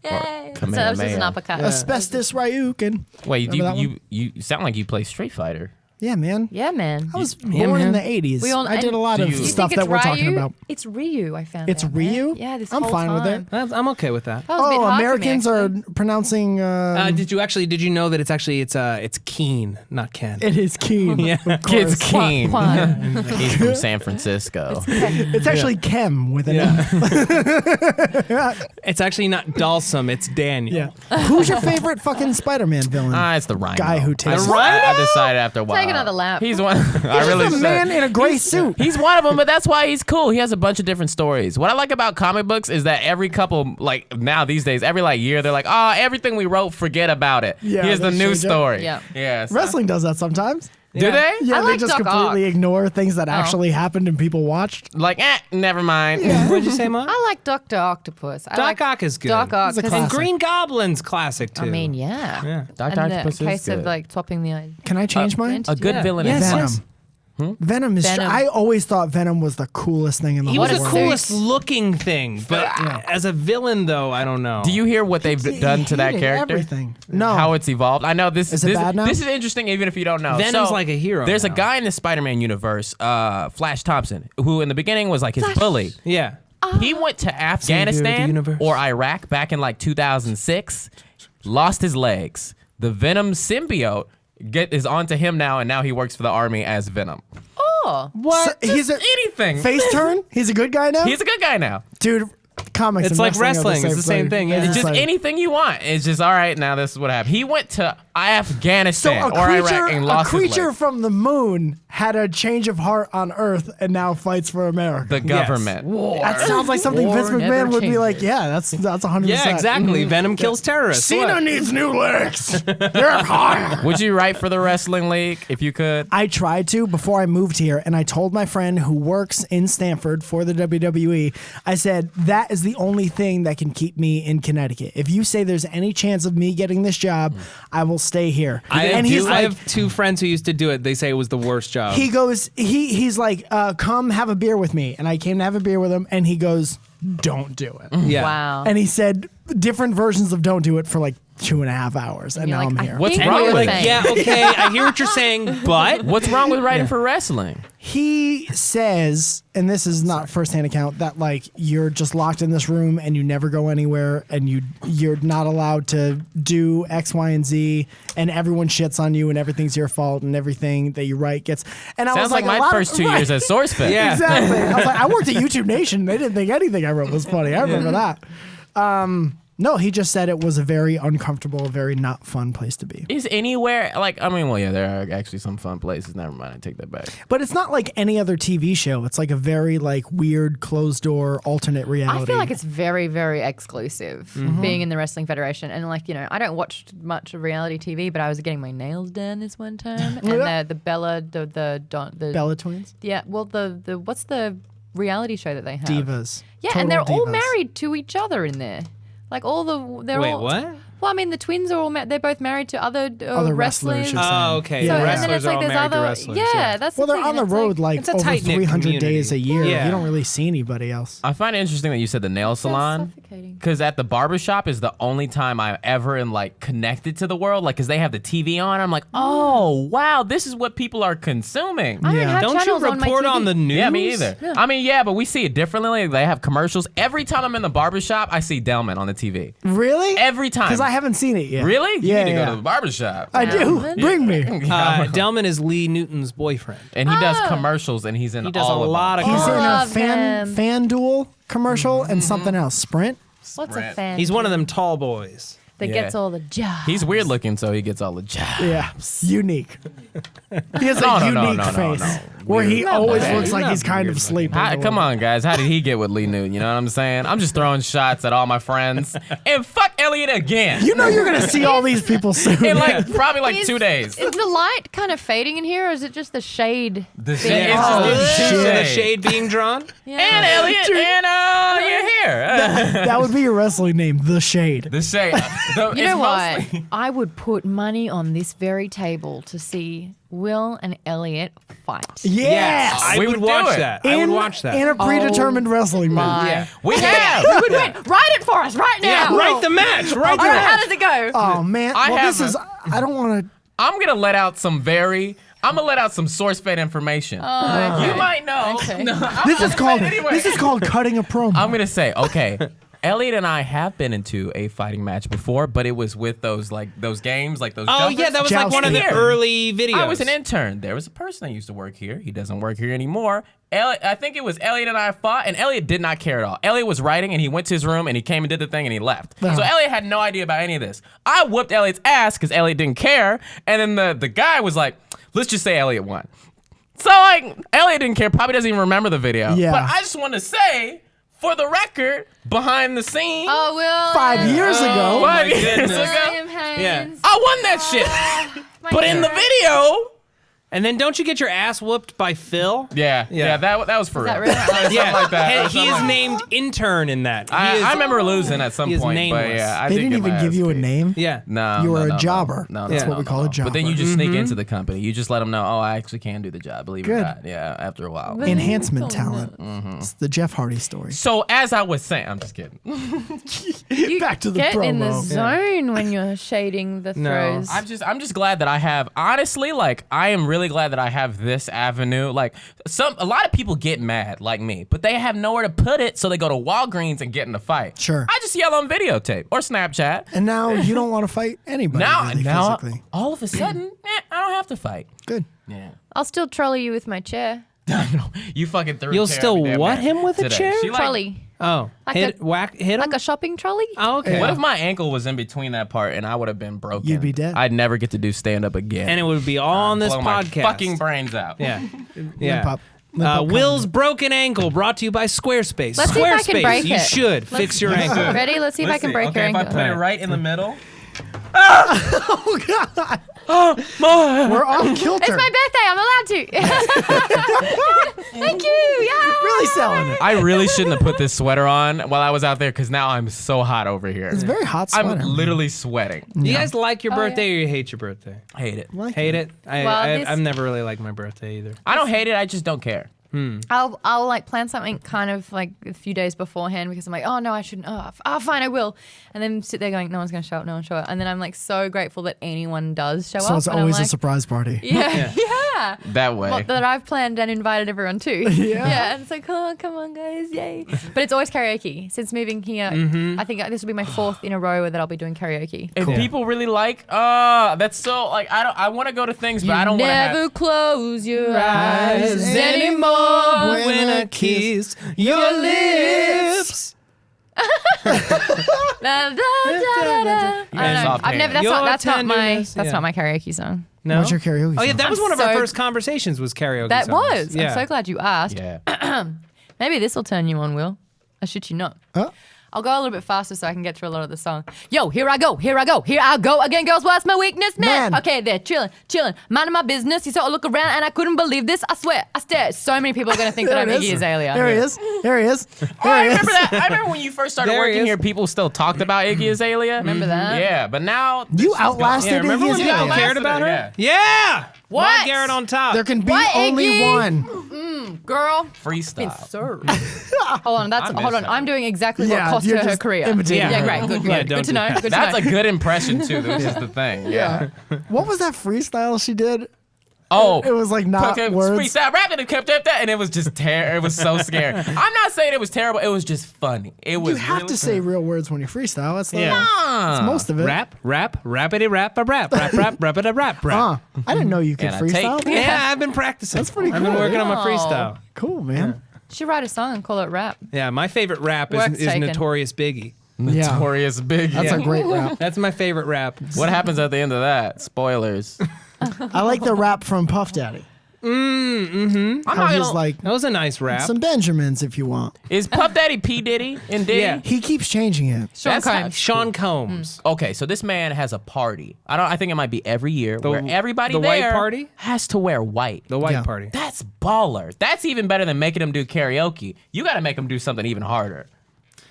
Yay. So Kamehameha. it's just an uppercut. Asbestos Ryuken. Wait, Remember that one? you sound like you play Street Fighter. Yeah, man. Yeah, man. I was born in the 80s. We all- I did a and lot of do you- stuff think that it's we're talking Ryu? about. It's Ryu, I found It's out, man. Ryu? Yeah, this I'm whole fine with time. it. I'm okay with that. That was a bit Oh, hard for me, Americans are actually. pronouncing... Did you know that it's Keen, not Ken? it is Keen. Yeah. of Kid's course. Keen. Juan. He's from San Francisco. It's actually Kem with an M. It's actually not Dalsum, it's Daniel. Yeah. Who's your favorite fucking Spider-Man villain? It's the Rhino. Guy who takes- I decided after a while. Take another lap. He's one. I really He's a man in a gray suit. He's one of them, but that's why he's cool. He has a bunch of different stories. What I like about comic books is that every couple, like now these days, every like year, they're like, oh, everything we wrote, forget about it. Yeah, Here's the they new change it. story. Yeah. Yes. Wrestling does that sometimes. Do they? Yeah, I they like just Doc completely Ock. ignore things that actually happened and people watched. Like, never mind. What'd you say, Maude? I like Dr. Octopus. I Doc like Ock is good. Doc Ock. He's a 'cause- classic. And Green Goblin's classic too. I mean, yeah. Yeah. Dr. And Octopus in is case of good. like swapping the Can I change mine? A good Yeah. villain Yes, is Venom. yes. Venom is. Venom. I always thought Venom was the coolest thing in the He whole was the world. coolest looking thing, but as a villain, though, I don't know. Do you hear what they've He done to that hated character? Everything. No. How it's evolved. I know this Is it bad now? This is interesting, even if you don't know. Venom's So, like a hero There's a now. guy in the Spider-Man universe, Flash Thompson, who in the beginning was like his bully. Yeah. He went to Savior of the Afghanistan universe. or Iraq back in like 2006, lost his legs. The Venom symbiote is onto him now, and now he works for the army as Venom. Oh. What? He's a Anything. face turn. He's a good guy now. He's a good guy now. Dude. Comics. It's and like wrestling. are It's the same thing. Yeah. It's It's just like- anything you want. It's just all right. Now this is what happened. He went to So Afghanistan a or Iraq creature, and a lost his creature legs. from the moon had a change of heart on Earth and now fights for America. The government. That sounds like something War Vince never McMahon would be like, changes. yeah, that's 100%. Yeah, exactly. Venom kills terrorists. Cena What? needs new legs. They're higher. Would you write for the wrestling league if you could? I tried to before I moved here, and I told my friend who works in Stanford for the WWE, I said, that is the only thing that can keep me in Connecticut. If you say there's any chance of me getting this job, I will stay here. And he's I like, have two friends who used to do it. They say it was the worst job. he goes, he's like, come have a beer with me. And I came to have a beer with him, and he goes, don't do it. yeah. Wow. And he said different versions of don't do it for like 2.5 hours. And You're now like, I'm I here. What's think wrong you with were it? Like, saying. yeah, okay, I hear what you're saying, but What's wrong with writing for wrestling? He says, and this is not firsthand account, that like you're just locked in this room and you never go anywhere and you're not allowed to do X, Y, and Z, and everyone shits on you and everything's your fault and everything that you write gets. And I Sounds was like a my lot first of, 2 years at SourceFed. Yeah. Exactly. I was like, I worked at YouTube Nation. They didn't think anything I wrote was funny. I remember that. No, he just said it was a very uncomfortable, very not fun place to be. Is anywhere like well, yeah, there are actually some fun places. Never mind, I take that back. But it's not like any other TV show. It's like a very like weird closed door alternate reality. I feel like it's very, very exclusive being in the Wrestling Federation. And like, I don't watch much of reality TV, but I was getting my nails done this one time. And the Bella, the Bella Twins. yeah, well, the what's the reality show that they have. Divas. Yeah, Total and they're all divas. married to each other in there. Like they're Wait, all. what? Well, I mean, the twins are all they're both married to other Other wrestlers, wrestlers. you're saying. Oh, okay. Yeah. So, The and then wrestlers it's are like all there's married to other. wrestlers. Yeah, that's Well, the they're thing. on the and it's road like, like It's a over tight-knit 300 days a community. year. Yeah. You don't really see anybody else. I find it interesting that you said the nail salon. suffocating. Because at the barbershop is the only time I'm ever connected to the world. Like, because they have the TV on. I'm like, oh, wow, this is what people are consuming. I don't Yeah. have Don't you channels on my report TV. on the news? Yeah, me either. I mean, yeah, but we see it differently. They have commercials. Every time I'm in the barbershop, I see Delman on the TV. Really? Every time. Because I haven't seen it yet. Really? You Yeah, need to yeah. go to the barbershop. I do. Bring me. Delman is Lee Newton's boyfriend. And he does commercials, and he's in He does all a of lot them. of He's in a Love him. FanDuel commercial and something else. Sprint. What's a Sprint. fan? He's one of them tall boys. that Yeah. gets all the jobs. He's weird looking, so he gets all the jobs. Yeah. Unique. He has No, a no, no, unique no, no, face no. where he Weird. always Not looks bad. like Not he's kind weird of sleeping. Come on, guys. How did he get with Lee Newton? You know what I'm saying? I'm just throwing shots at all my friends. And fuck Elliot again. You know you're going to see all these people soon. In probably Is- 2 days. Is the light kind of fading in here, or is it just the shade? The thing? shade. Oh, It's just shit. The shade being drawn? Yeah. And Elliot, and you're here. That would be your wrestling name, The Shade. The shade. You know what? I would put money on this very table to see Will and Elliot fight. Yes. I We would would do watch it. that. I would watch that. In a predetermined wrestling match. yeah. We have. We would win. Write it for us right now. Yeah, write the match. Write All the right, how match. does it go? Oh, man. I Well, this have is, I don't want to. I'm going to let out some SourceFed information. Okay. You might know. Okay. This is called anyway. this is called cutting a promo. I'm going to say, okay. Elliot and I have been into a fighting match before, but it was with those games, like those. Oh, jumpers. yeah, that was like one of the Here. early videos. I was an intern. There was a person that used to work here. He doesn't work here anymore. I think it was Elliot and I fought, and Elliot did not care at all. Elliot was writing, and he went to his room, and he came and did the thing, and he left. So Elliot had no idea about any of this. I whooped Elliot's ass because Elliot didn't care, and then the guy was like, let's just say Elliot won. So, Elliot didn't care, probably doesn't even remember the video. Yeah. But I just want to say, for the record, behind the scenes, Oh, Will. 5 years ago. 5 years goodness. ago, William Haynes. I won that shit. But in the video, And then don't you get your ass whooped by Phil? yeah, that was for that real. really? Something like that. He is named intern in that. I remember losing at some he is point, but nameless. yeah, I They did didn't get my even give ass you a beat. name. Yeah. No, You were no, a jobber. No, That's what we call a But then jobber. you just sneak into the company. You just let them know, oh, I actually can do the job. Believe it or Good. not. Yeah, after a while. But- Enhancement Don't know. talent. It's the Jeff Hardy story. So as I was saying, I'm just kidding. You Back to the get in the promo. zone when you're shading the No. throws. I'm just glad that I have. Honestly, I am really glad that I have this avenue. A lot of people get mad like me, but they have nowhere to put it, so they go to Walgreens and get in a fight. Sure. I just yell on videotape or Snapchat. And now you don't want to fight anybody really Now, physically. all of a sudden, I don't have to fight. Good. Yeah. I'll still trolley you with my chair. You fucking threw. You'll a chair still every damn what day him with a today. chair? She Trolley. Oh, Like hit him? Like a shopping trolley? Oh, okay. What if my ankle was in between that part and I would have been broken? You'd be dead. I'd never get to do stand up again. And it would be all on this Blow my podcast. fucking brains out. Yeah. Limp Yeah. up. Limp up Will's comedy. broken ankle brought to you by Squarespace. Let's see if I can Squarespace, break you it. should fix your ankle. Ready? Let's see if I can break your If ankle. I put it right in the middle. Oh, God. We're off kilter. It's my birthday. I'm allowed to. Thank you. Yeah. Really selling it. I really shouldn't have put this sweater on while I was out there because now I'm so hot over here. It's a very hot sweater. I'm literally sweating. Do you guys like your Oh, birthday or you hate your birthday? Hate it. Like Hate it? Well, this- I've never really liked my birthday either. I don't hate it. I just don't care. I'll plan something kind of like a few days beforehand because I'm like, oh no, I shouldn't. Oh, fine, I will. And then sit there going, no one's gonna show up, no one's show up. And then I'm like so grateful that anyone does show up. So it's and I'm always a like, surprise party. Yeah, yeah. That way. Well, that I've planned and invited everyone to. Yeah. And it's like, oh, come on, guys, yay. But it's always karaoke. Since moving here, I think this will be my 4th in a row that I'll be doing karaoke. If people really that's so I want to go to things, but I don't want to Never have. close your eyes anymore. When I kiss your lips. Da, da, da, da, da. I don't know. Soft I've never. hand. That's not my. tenderness, That's yeah. not my karaoke song. No? What's your karaoke Oh, yeah, song? that was I'm one of our so- first conversations was karaoke That songs. was. Yeah. I'm so glad you asked. Yeah. Maybe this will turn you on, Will. I shit you not. Oh, I'll go a little bit faster so I can get through a lot of the song. Yo, here I go again, girls. What's my weakness, man? Okay, they're chilling, minding my business. You sort of look around and I couldn't believe this. I swear, I stare. So many people are gonna think that I'm Iggy Azalea. There he is. I remember that. I remember when you first started working here, people still talked about Iggy Azalea. Remember that? Yeah, but now You outlasted remember Iggy when people Azalea. cared about her? Yeah. Yeah. What? Maude Garrett on top. There can be What, only Iggy? one. Girl. Freestyle. Served. Hold on, that. I'm doing exactly Yeah, what cost you're her just career. imitating Yeah, her. great, good, Yeah, good. don't Good to do know. that. Good to That's know. a good impression too. This is the thing. Yeah. What was that freestyle she did? Oh, It was like not words. freestyle rapping and kept that, and it was just It was so scary. I'm not saying it was terrible. It was just funny. It was. You have really to say real words when you freestyle. That's Yeah. most of it. Rap, rappity rap, rappity rap. I didn't know you could And I freestyle. take- Yeah, I've been practicing. That's pretty I've been cool. working on my Wow. freestyle. Cool, man. Should write a song and call it rap. Yeah, my favorite rap Work's is taken. Notorious Biggie. Notorious Big. That's a great rap. That's my favorite rap. What happens at the end of that? Spoilers. I like the rap from Puff Daddy. I'm How not he's gonna, like That was a nice rap. some Benjamins if you want. Is Puff Daddy P Diddy and Diddy? Yeah. He keeps changing it. Sean That's not- Combs. Sean Combs. Okay, so this man has a party. I think it might be every year where everybody the white there party? has to wear white. The white Yeah. party. That's baller. That's even better than making them do karaoke. You got to make them do something even harder.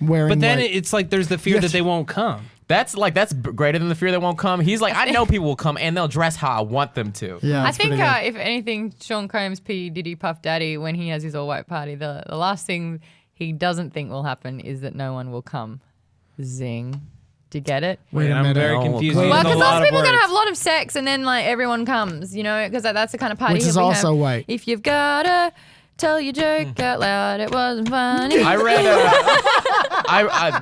Wearing But then white. it's like there's the fear You have that to- they won't come. That's greater than the fear that won't come. He's like, I know people will come and they'll dress how I want them to. yeah, I it's think pretty good. if anything, Sean Combs, P. Diddy, Puff Daddy, when he has his all-white party, the last thing he doesn't think will happen is that no one will come. Zing. Do you get it? Wait a I'm minute. very Oh, confused. well, with Well, a because lot lots of of people are going to words. have a lot of sex and then like everyone comes, you know, because that's the kind of party Which is we also have. white. If you've got to tell your joke out loud, it wasn't funny. I read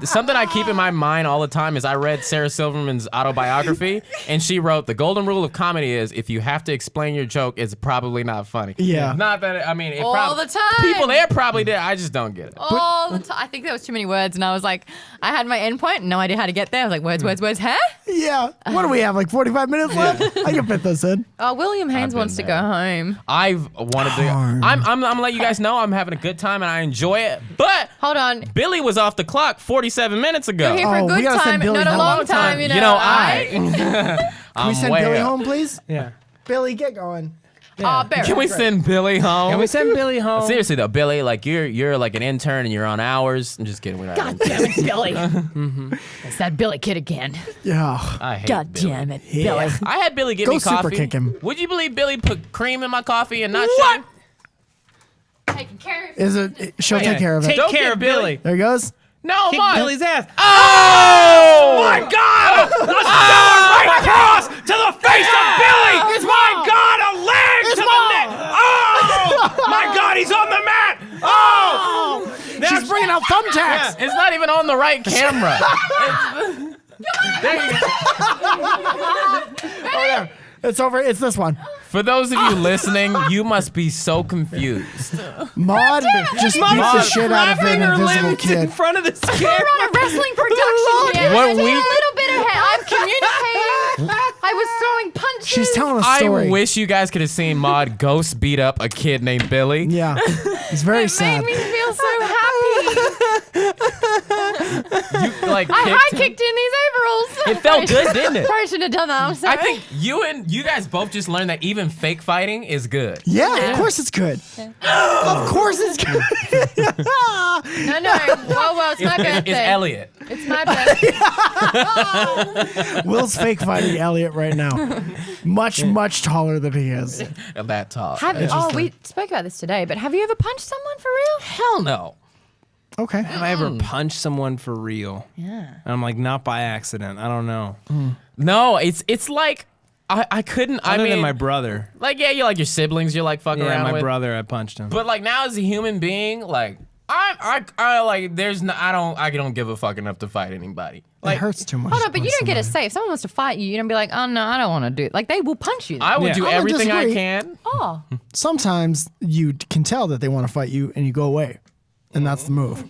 something I keep in my mind all the time is I read Sarah Silverman's autobiography, and she wrote the golden rule of comedy is if you have to explain your joke, it's probably not funny. Yeah. Not that I mean, it All the time. People there probably did. I just don't get it. All the time. I think there was too many words, and I was like, I had my endpoint, no idea how to get there. I was like, words, huh? Yeah. What do we have? Like 45 minutes left? I can fit this in. Oh, William Haynes been wants to there. go home. I've wanted to. I'm gonna let you guys know I'm having a good time and I enjoy it. But Hold on. Billy was off the clock 47 minutes ago. You're here for Oh, a we good gotta send time, Billy not a home. long time, you know. Can we I'm send way Billy up. home, please? Yeah. Billy, get going. Oh, Barry. Can we send Billy home? Can we send Billy home? Seriously though, Billy, like you're like an intern and you're on hours. I'm just kidding. We're not. God damn it, Billy. It's that Billy kid again. Yeah. I hate God Billy. damn it, Yeah. Billy. I had Billy get Go me super coffee. kick him. Would you believe Billy put cream in my coffee and not What? shame? Taking care of Is it? She'll take care of it. Take Don't care get of Billy. There he goes. No, Kick Maude. Billy's ass. Oh My God! A stone right across to the face of Billy! My God, a leg to the neck! Oh! My God, he's on the mat! Oh! She's bringing out thumbtacks. It's not even on the right camera. It's over. It's this one. For those of you listening, you must be so confused. Maude just beats the shit out of an Flapping her invisible limbs kid. in front of the We're camera. on a wrestling production here. What I did we- a little bit of I'm communicating. I was throwing punches. She's telling a I story. wish you guys could have seen Maude ghost beat up a kid named Billy. Yeah. It's very It sad. made me feel so happy. You like I high kicked him. kicked in these overalls. It felt good, didn't it? Probably shouldn't have done that. I'm sorry. I think you guys both just learned that even fake fighting is good. Yeah, of course it's good. Of course it's good. No. Whoa, it's my birthday. It's Elliot. It's my birthday. Will's fake fighting Elliot right now. Much taller than he is. That tall. We spoke about this today, but have you ever punched someone for real? Hell no. Okay. Have I ever punched someone for real? Yeah. And I'm like, not by accident. I don't know. No, it's like I couldn't. Other I mean, than my brother. like you like your siblings. You're like fucking Yeah, around my with. brother, I punched him. But like now as a human being, like I like there's no, I don't give a fuck enough to fight anybody. It Like hurts too much. Hold on, but you don't get a somebody. say. If someone wants to fight you, you don't be like, oh no, I don't want to do it. Like they will punch you. I would Yeah. do I don't everything I disagree. can. Oh, Sometimes you can tell that they want to fight you and you go away. And that's the move.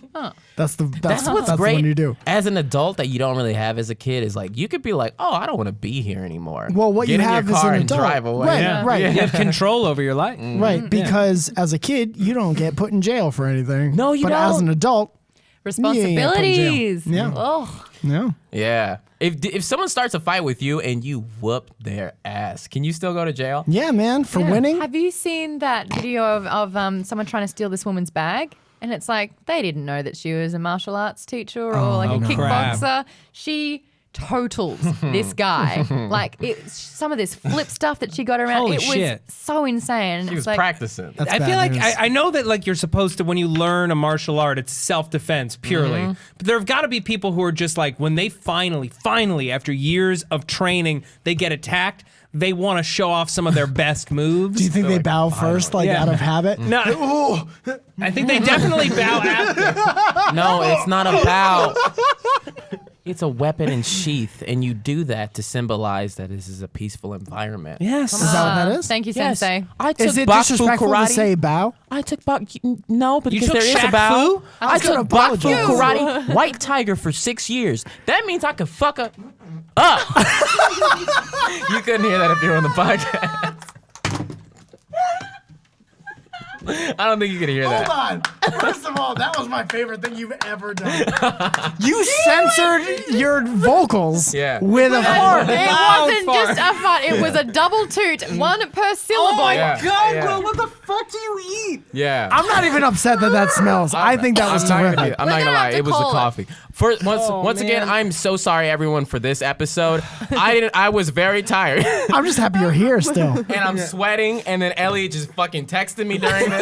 That's That's the great one you do. as an adult that you don't really have as a kid is like you could be like, oh, I don't want to be here anymore. Well, what Get you in have your as car an and adult, drive away. right? Yeah. Right, You have control over your life. right. Because as a kid, you don't get put in jail for anything. No, you but as don't. an adult, Responsibilities. Yeah. Oh. No. Yeah. If someone starts a fight with you and you whoop their ass, can you still go to jail? Yeah, man. For winning. Have you seen that video of someone trying to steal this woman's bag? And it's like, they didn't know that she was a martial arts teacher or like a kickboxer. She totals this guy. Like, some of this flip stuff that she got around, Holy it was shit. so insane. She was like, practicing. That's I bad feel like news. I know that like you're supposed to, when you learn a martial art, it's self-defense purely. But there have got to be people who are just like, when they finally, after years of training, they get attacked, they want to show off some of their best moves. Do you think they bow first, like out of habit? No, I think they definitely bow after. No, it's not a bow. It's a weapon in sheath, and you do that to symbolize that this is a peaceful environment. Yes. Is that what that is? Thank you, Yes. Sensei. I took Is it Bakfu disrespectful karate. to say bow? I took no, because took there is Shaq a bow. Fu? I took gonna Bakfu apologize. karate, white tiger for 6 years. That means I could fuck up. You couldn't hear that if you were on the podcast. I don't think you could hear that. Hold on. First of all, that was my favorite thing you've ever done. You censored your vocals with a fart. It wasn't just a fart. It was a double toot, one per syllable. Oh my Yeah. God, Yeah. bro! What the fuck do you eat? Yeah. I'm not even upset that smells. I think that was I'm not terrific. gonna, I'm not We're gonna gonna lie, have to it was the call it. coffee. Once again, I'm so sorry everyone for this episode. I was very tired. I'm just happy you're here still. And I'm sweating, and then Elliot just fucking texted me during this.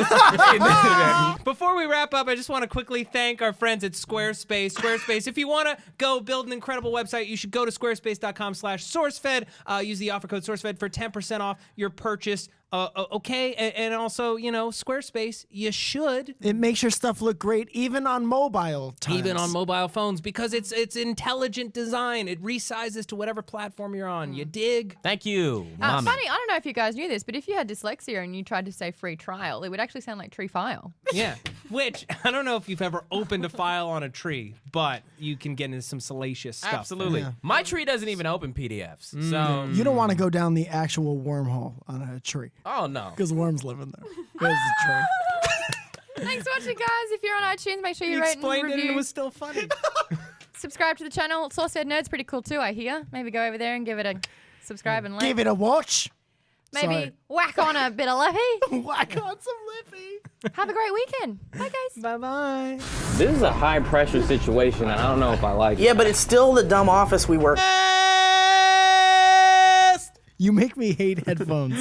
Before we wrap up, I just want to quickly thank our friends at Squarespace. Squarespace, if you want to go build an incredible website, you should go to squarespace.com/SourceFed. Use the offer code SourceFed for 10% off your purchase. Okay, and also, Squarespace, you should. It makes your stuff look great, even on mobile times. Even on mobile phones, because it's intelligent design. It resizes to whatever platform you're on. You dig? Thank you, Mommy. Funny, I don't know if you guys knew this, but if you had dyslexia and you tried to say free trial, it would actually sound like tree file. Yeah. Which, I don't know if you've ever opened a file on a tree, but you can get into some salacious stuff. Absolutely. Yeah. My tree doesn't even open PDFs. So, You don't want to go down the actual wormhole on a tree. oh no. Because worms live in there. There's the tree. Thanks for watching, guys. If you're on iTunes, make sure you You rate and explained it and review. it was still funny. Subscribe to the channel. SourceFed Nerd's pretty cool too, I hear. Maybe go over there and give it a subscribe and like. Give it a watch. Maybe Sorry. whack on a bit of Lippy. Whack on some lippy. Have a great weekend. Bye, guys. Bye-bye. This is a high pressure situation, and I don't know if I like it. Yeah, but it's still the dumb office we work. You make me hate headphones.